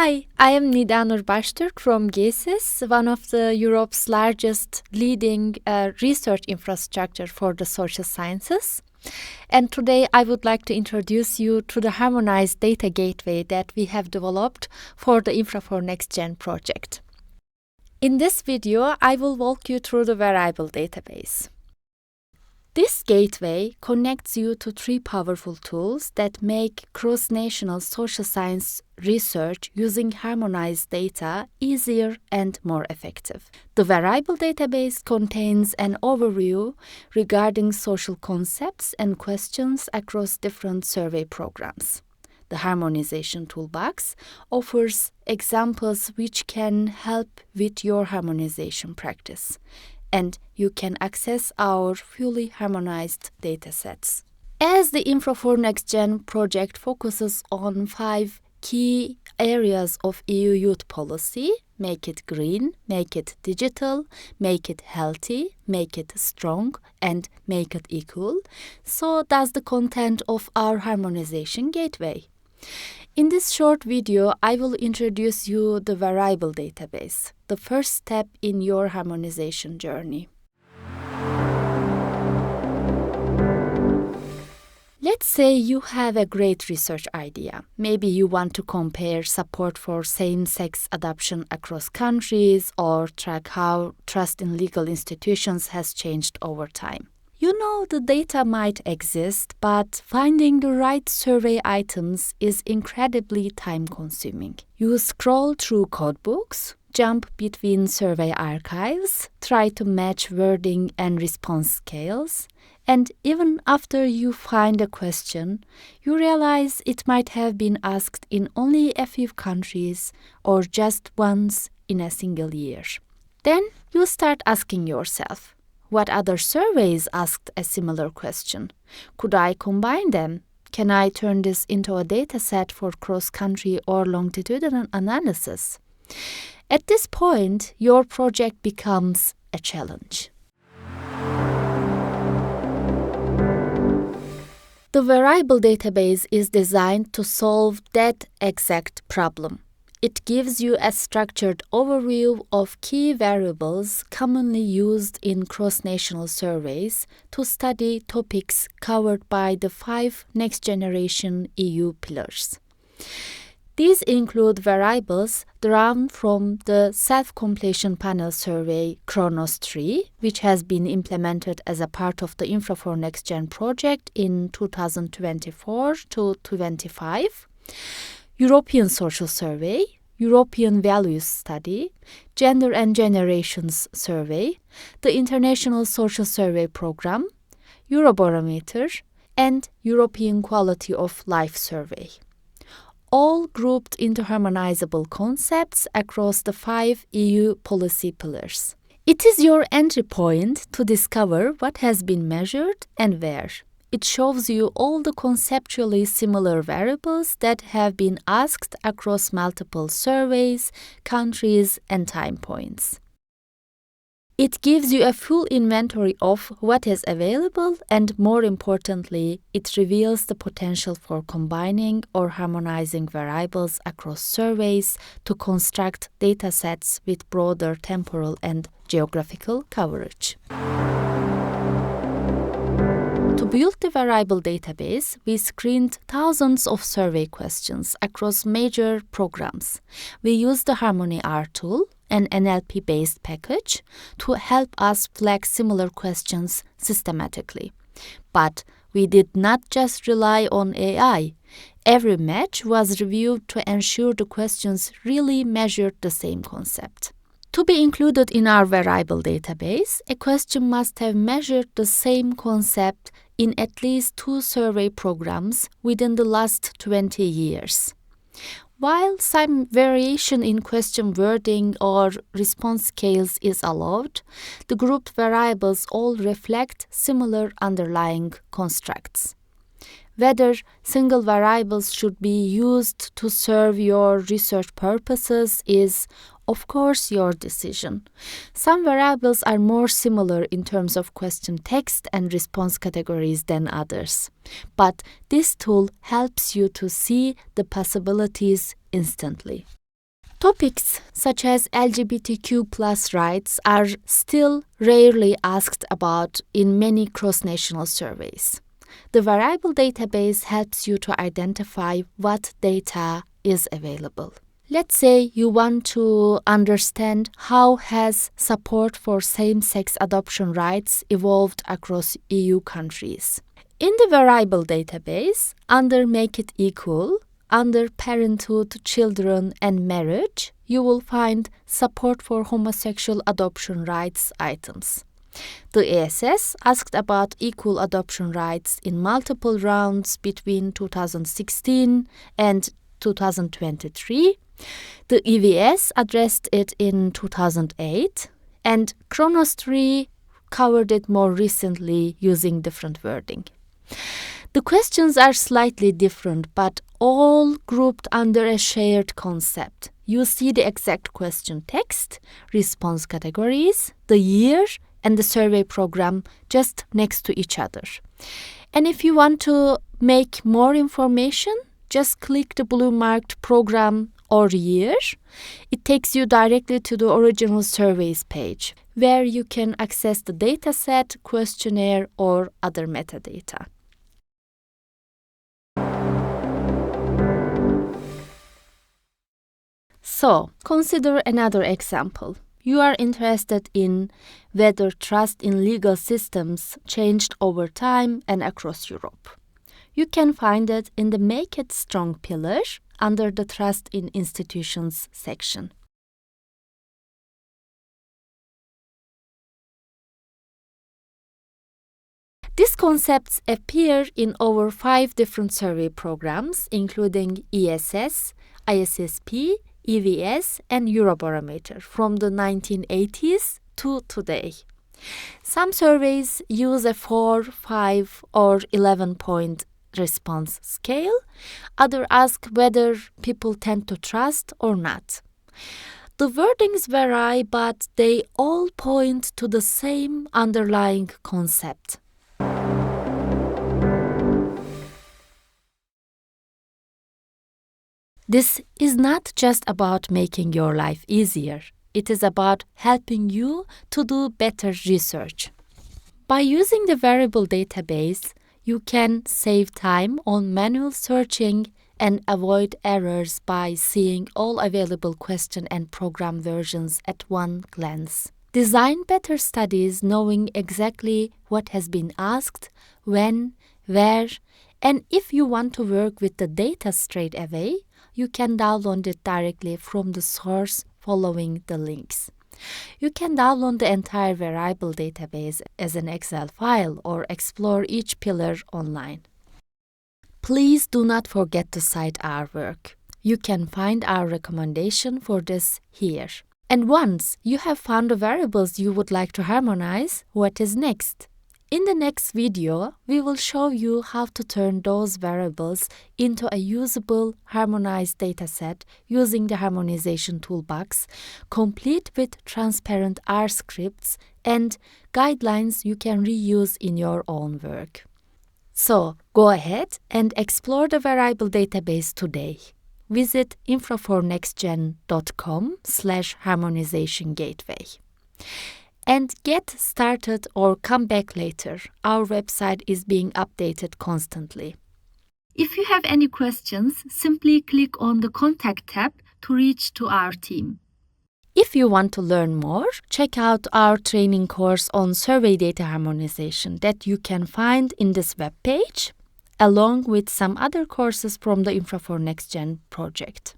Hi, I am Nidanur Basturk from GESIS, one of Europe's largest leading research infrastructure for the social sciences. And today I would like to introduce you to the Harmonized Data Gateway that we have developed for the Infra4 NextGen project. In this video, I will walk you through the variable database. This gateway connects you to three powerful tools that make cross-national social science research using harmonized data easier and more effective. The variable database contains an overview regarding social concepts and questions across different survey programs. The Harmonization Toolbox offers examples which can help with your harmonization practice, and you can access our fully harmonized datasets. As the Infra4 NextGen project focuses on 5 key areas of EU youth policy: make it green, make it digital, make it healthy, make it strong, and make it equal, so does the content of our harmonization gateway. In this short video, I will introduce you the variable database, the first step in your harmonization journey. Let's say you have a great research idea. Maybe you want to compare support for same-sex adoption across countries or track how trust in legal institutions has changed over time. You know the data might exist, but finding the right survey items is incredibly time-consuming. You scroll through codebooks, jump between survey archives, try to match wording and response scales, and even after you find a question, you realize it might have been asked in only a few countries or just once in a single year. Then you start asking yourself, what other surveys asked a similar question? Could I combine them? Can I turn this into a dataset for cross-country or longitudinal analysis? At this point, your project becomes a challenge. The variable database is designed to solve that exact problem. It gives you a structured overview of key variables commonly used in cross-national surveys to study topics covered by the 5 next-generation EU pillars. These include variables drawn from the self-completion panel survey Kronos 3, which has been implemented as a part of the Infra4 NextGen project in 2024 to 2025, European Social Survey, European Values Study, Gender and Generations Survey, the International Social Survey Program, Eurobarometer, and European Quality of Life Survey, all grouped into harmonizable concepts across the 5 EU policy pillars. It is your entry point to discover what has been measured and where. It shows you all the conceptually similar variables that have been asked across multiple surveys, countries, and time points. It gives you a full inventory of what is available, and more importantly, it reveals the potential for combining or harmonizing variables across surveys to construct datasets with broader temporal and geographical coverage. To build the variable database, we screened thousands of survey questions across major programs. We used the HarmonyR tool, an NLP-based package, to help us flag similar questions systematically. But we did not just rely on AI. Every match was reviewed to ensure the questions really measured the same concept. To be included in our variable database, a question must have measured the same concept in at least 2 survey programs within the last 20 years. While some variation in question wording or response scales is allowed, the grouped variables all reflect similar underlying constructs. Whether single variables should be used to serve your research purposes is, of course, your decision. Some variables are more similar in terms of question text and response categories than others. But this tool helps you to see the possibilities instantly. Topics such as LGBTQ+ rights are still rarely asked about in many cross-national surveys. The variable database helps you to identify what data is available. Let's say you want to understand how has support for same-sex adoption rights evolved across EU countries. In the variable database, under Make It Equal, under Parenthood, Children and Marriage, you will find support for homosexual adoption rights items. The ESS asked about equal adoption rights in multiple rounds between 2016 and 2023. The EVS addressed it in 2008, and Kronos 3 covered it more recently using different wording. The questions are slightly different, but all grouped under a shared concept. You see the exact question text, response categories, the year, and the survey program just next to each other. And if you want to make more information, just click the blue marked program or year. It takes you directly to the original surveys page, where you can access the dataset, questionnaire, or other metadata. So, consider another example. You are interested in whether trust in legal systems changed over time and across Europe. You can find it in the Make It Strong pillar under the Trust in Institutions section. These concepts appear in over 5 different survey programs, including ESS, ISSP, EVS, and Eurobarometer from the 1980s to today. Some surveys use a 4, 5, or 11-point response scale. Others ask whether people tend to trust or not. The wordings vary, but they all point to the same underlying concept. This is not just about making your life easier. It is about helping you to do better research. By using the variable database, you can save time on manual searching and avoid errors by seeing all available question and program versions at one glance. Design better studies knowing exactly what has been asked, when, where, and if you want to work with the data straight away, you can download it directly from the source following the links. You can download the entire variable database as an Excel file or explore each pillar online. Please do not forget to cite our work. You can find our recommendation for this here. And once you have found the variables you would like to harmonize, what is next? In the next video, we will show you how to turn those variables into a usable harmonized dataset using the harmonization toolbox, complete with transparent R scripts and guidelines you can reuse in your own work. So, go ahead and explore the variable database today. Visit info4nextgen.com/harmonization-gateway. And get started or come back later. Our website is being updated constantly. If you have any questions, simply click on the Contact tab to reach to our team. If you want to learn more, check out our training course on survey data harmonization that you can find in this webpage, along with some other courses from the Infra4NextGen project.